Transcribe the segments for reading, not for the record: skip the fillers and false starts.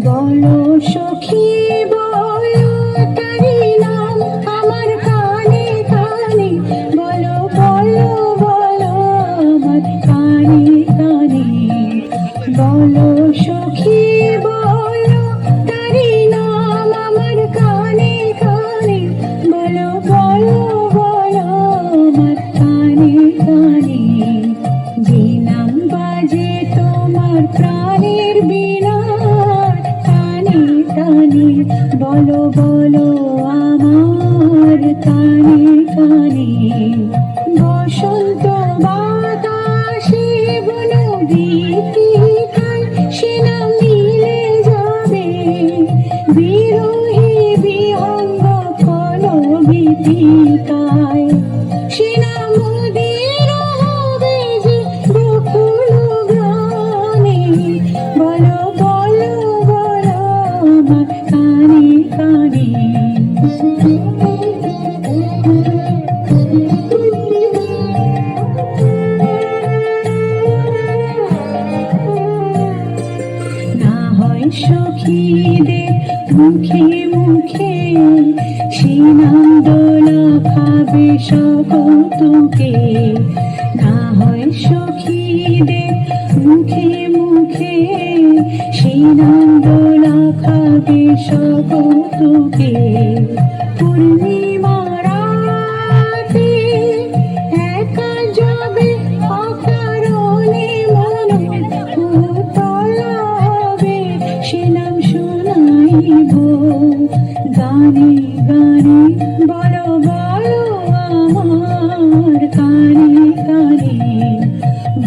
বলো সখী বলো তারি নাম আমার কানে কানে, বলো বলো বলো আমার কানে কানে। বলো সখী বলো তারি নাম আমার কানে কানে, বলো বলো বলো আমার কানে কানে। যে নাম বাজে তোমার প্রাণের বীণা কানে, বলো বলো আমার কানে কানে। বসন্ত বাতাসে বনগীতিকায় সে নাম মিলে যাবে, বিরহে বিহঙ্গ ফল গীতিকায় সে নাম মোদের হবে যে বকুল গানে। বলো বলো বলো আমার কানে কানে। না হয় সখীদের মুখে মুখে সে নাম দোলা খাবে সকৌতুকে, না হয় সখীদের মুখে মুখে সে নাম দোলা খাবে সকৌতুকে। পূর্ণিমা রাতে একা যাবে অকারণে মন উতলা হবে, সে নাম শোনাইব গানে গানে। বলো বলো আমার কানে কানে।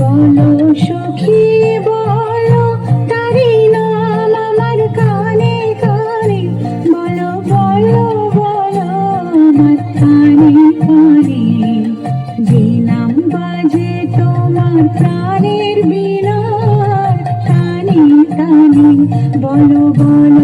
বলো সখী বলো তারি নাম আমার কানে কানে, বলো বলো বলো আমার কানে কানে। যে নাম বাজে তোমার প্রাণের বীণা কানে কানে, বলো বলো